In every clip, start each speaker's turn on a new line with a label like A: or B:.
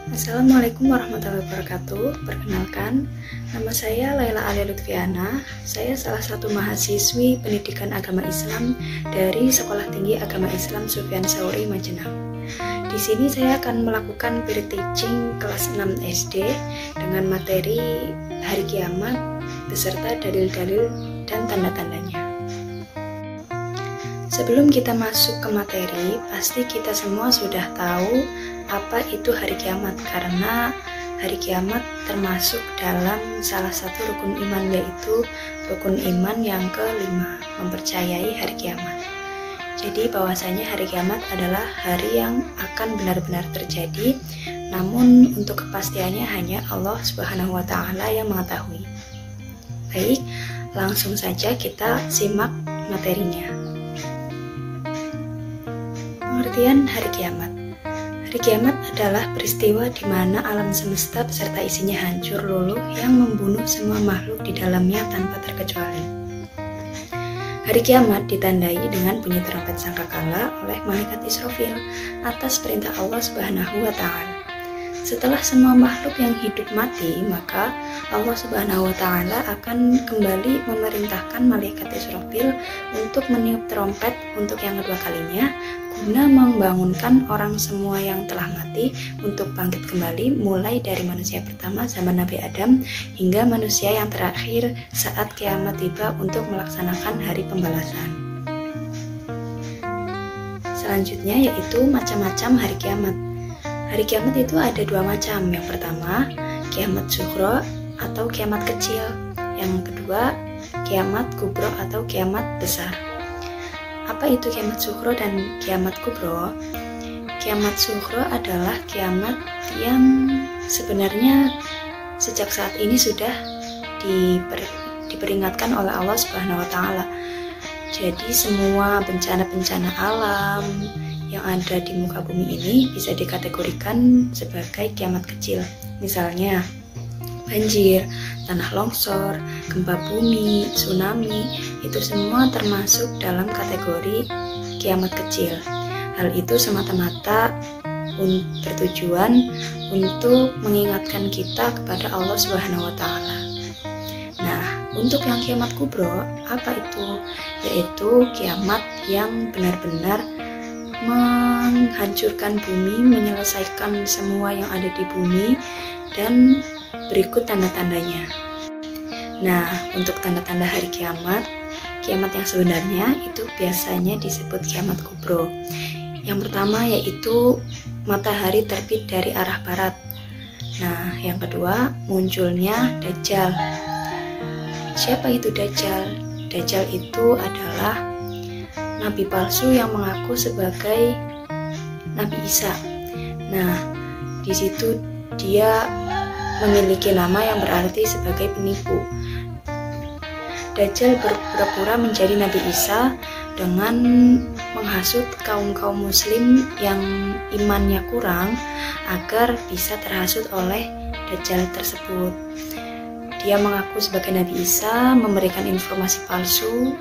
A: Assalamualaikum warahmatullahi wabarakatuh. Perkenalkan, nama saya Laila Alia Lutfiana. Saya salah satu mahasiswi pendidikan agama Islam dari Sekolah Tinggi Agama Islam Sufyan Tsauri, Majenang. Di sini saya akan melakukan peer teaching kelas 6 SD dengan materi hari kiamat beserta dalil-dalil dan tanda-tandanya. Sebelum kita masuk ke materi, pasti kita semua sudah tahu apa itu hari kiamat, karena hari kiamat termasuk dalam salah satu rukun iman, yaitu rukun iman yang kelima, mempercayai hari kiamat. Jadi bahwasanya hari kiamat adalah hari yang akan benar-benar terjadi, namun untuk kepastiannya hanya Allah Subhanahu wa Ta'ala yang mengetahui. Baik, langsung saja kita simak materinya. Pengertian hari kiamat. Hari kiamat adalah peristiwa di mana alam semesta beserta isinya hancur luluh yang membunuh semua makhluk di dalamnya tanpa terkecuali. Hari kiamat ditandai dengan bunyi trompet sangkakala oleh malaikat Israfil atas perintah Allah Subhanahu wa Ta'ala. Setelah semua makhluk yang hidup mati, maka Allah Subhanahu wa Ta'ala akan kembali memerintahkan malaikat Israfil untuk meniup trompet untuk yang kedua kalinya, guna membangunkan orang semua yang telah mati untuk bangkit kembali, mulai dari manusia pertama zaman Nabi Adam hingga manusia yang terakhir saat kiamat tiba untuk melaksanakan hari pembalasan. Selanjutnya yaitu macam-macam hari kiamat. Hari kiamat itu ada dua macam. Yang pertama, kiamat sughra atau kiamat kecil. Yang kedua, kiamat kubro atau kiamat besar. Apa itu kiamat sughra dan kiamat kubro? Kiamat sughra adalah kiamat yang sebenarnya sejak saat ini sudah diperingatkan oleh Allah Subhanahu wa Ta'ala. Jadi semua bencana-bencana alam yang ada di muka bumi ini bisa dikategorikan sebagai kiamat kecil. Misalnya banjir, tanah longsor, gempa bumi, tsunami, itu semua termasuk dalam kategori kiamat kecil. Hal itu semata-mata bertujuan untuk mengingatkan kita kepada Allah Subhanahu wa Ta'ala. Nah, untuk yang kiamat kubro, apa itu? Yaitu kiamat yang benar-benar menghancurkan bumi, menyelesaikan semua yang ada di bumi, dan berikut tanda-tandanya. Nah, untuk tanda-tanda hari kiamat, kiamat yang sebenarnya itu biasanya disebut kiamat kubro. Yang pertama yaitu matahari terbit dari arah barat. Nah, yang kedua munculnya Dajjal. Siapa itu Dajjal? Dajjal itu adalah nabi palsu yang mengaku sebagai Nabi Isa. Nah, di situ dia memiliki nama yang berarti sebagai penipu. Dajjal berpura-pura menjadi Nabi Isa dengan menghasut kaum-kaum muslim yang imannya kurang agar bisa terhasut oleh Dajjal tersebut. Dia mengaku sebagai Nabi Isa, memberikan informasi palsu,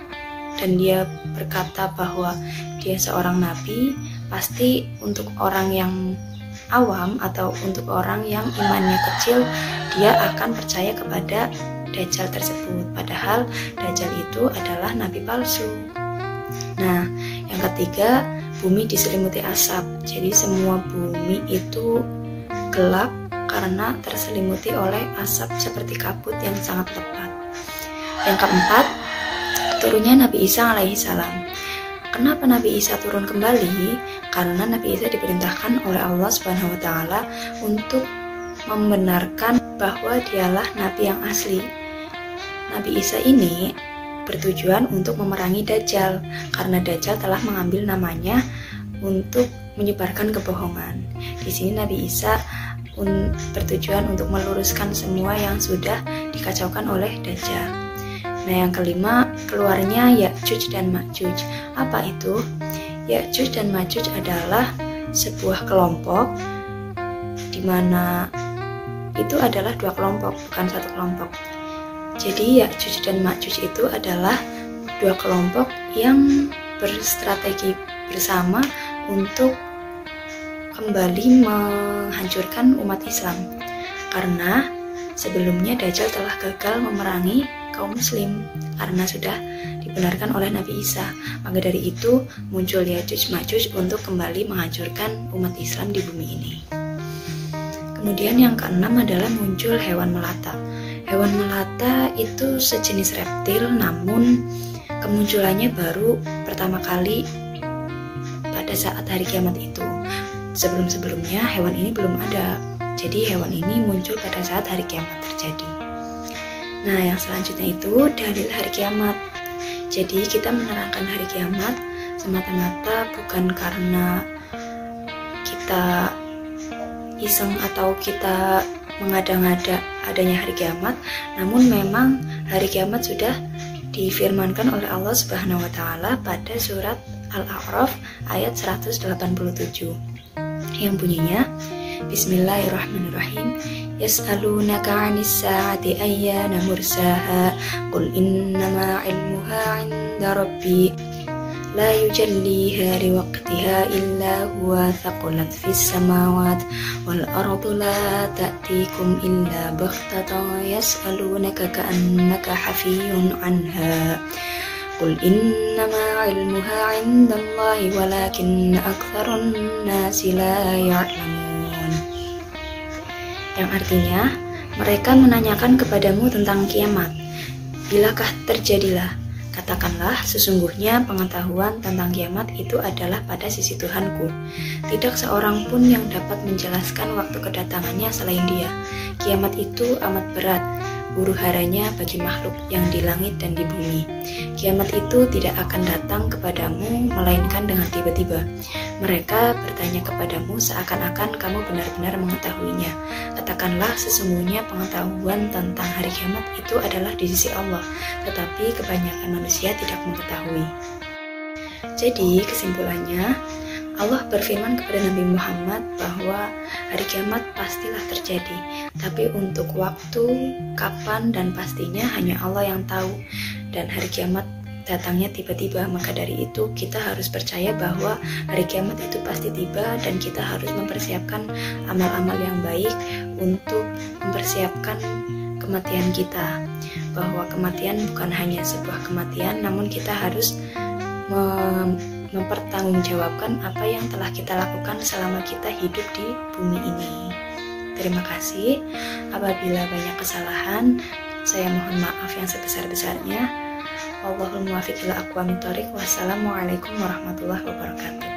A: dan dia berkata bahwa dia seorang nabi. Pasti untuk orang yang awam atau untuk orang yang imannya kecil, dia akan percaya kepada Dajjal tersebut, padahal Dajjal itu adalah nabi palsu. Nah, yang ketiga, bumi diselimuti asap. Jadi semua bumi itu gelap karena terselimuti oleh asap seperti kabut yang sangat lebat. Yang keempat, turunnya Nabi Isa alaihi salam. Kenapa Nabi Isa turun kembali? Karena Nabi Isa diperintahkan oleh Allah Subhanahu wa Ta'ala untuk membenarkan bahwa dialah nabi yang asli. Nabi Isa ini bertujuan untuk memerangi Dajjal, karena Dajjal telah mengambil namanya untuk menyebarkan kebohongan. Di sini Nabi Isa bertujuan untuk meluruskan semua yang sudah dikacaukan oleh Dajjal. Nah, yang kelima, keluarnya Ya'juj dan Ma'juj. Apa itu? Ya'juj dan Ma'juj adalah sebuah kelompok di mana itu adalah dua kelompok, bukan satu kelompok. Jadi Ya'juj dan Ma'juj itu adalah dua kelompok yang berstrategi bersama untuk kembali menghancurkan umat Islam, karena sebelumnya Dajjal telah gagal memerangi kaum muslim karena sudah dibenarkan oleh Nabi Isa. Maka dari itu muncul Yajuj Majuj untuk kembali menghancurkan umat Islam di bumi ini. Kemudian yang keenam adalah muncul hewan melata. Hewan melata itu sejenis reptil, namun kemunculannya baru pertama kali pada saat hari kiamat itu. Sebelum-sebelumnya hewan ini belum ada. Jadi hewan ini muncul pada saat hari kiamat terjadi. Nah, yang selanjutnya itu dalil hari kiamat. Jadi kita menerangkan hari kiamat semata-mata bukan karena kita iseng atau kita mengada-ngada adanya hari kiamat, namun memang hari kiamat sudah difirmankan oleh Allah Subhanahu wa taala pada surat Al-A'raf ayat 187 yang bunyinya, Bismillahirrahmanirrahim. Yas'alunaka 'anis sa'ati ayyana mursaha qul innama 'ilmuha 'inda rabbi la yujalliha liwaqtiha illa huwa thaqulat fis samawat wal ardu la ta'tikum illa baghtatan yas'alunaka ka'annaka hafiyun 'anha qul innama 'ilmuha 'indallahi walakinna aktsarun nasi la ya'lamun. Yang artinya, mereka menanyakan kepadamu tentang kiamat. Bilakah terjadilah? Katakanlah, sesungguhnya pengetahuan tentang kiamat itu adalah pada sisi Tuhanku. Tidak seorang pun yang dapat menjelaskan waktu kedatangannya selain Dia. Kiamat itu amat berat, huru-haranya bagi makhluk yang di langit dan di bumi. Kiamat itu tidak akan datang kepadamu melainkan dengan tiba-tiba. Mereka bertanya kepadamu seakan-akan kamu benar-benar mengetahuinya. Katakanlah, sesungguhnya pengetahuan tentang hari kiamat itu adalah di sisi Allah, tetapi kebanyakan manusia tidak mengetahui. Jadi kesimpulannya, Allah berfirman kepada Nabi Muhammad bahwa hari kiamat pastilah terjadi, tapi untuk waktu, kapan, dan pastinya hanya Allah yang tahu. Dan hari kiamat datangnya tiba-tiba, maka dari itu kita harus percaya bahwa hari kiamat itu pasti tiba dan kita harus mempersiapkan amal-amal yang baik untuk mempersiapkan kematian kita. Bahwa kematian bukan hanya sebuah kematian, namun kita harus mempertanggungjawabkan apa yang telah kita lakukan selama kita hidup di bumi ini. Terima kasih. Apabila banyak kesalahan, saya mohon maaf yang sebesar-besarnya. Wallahul muwaffiq ila aqwamit thoriq. Wassalamualaikum warahmatullahi wabarakatuh.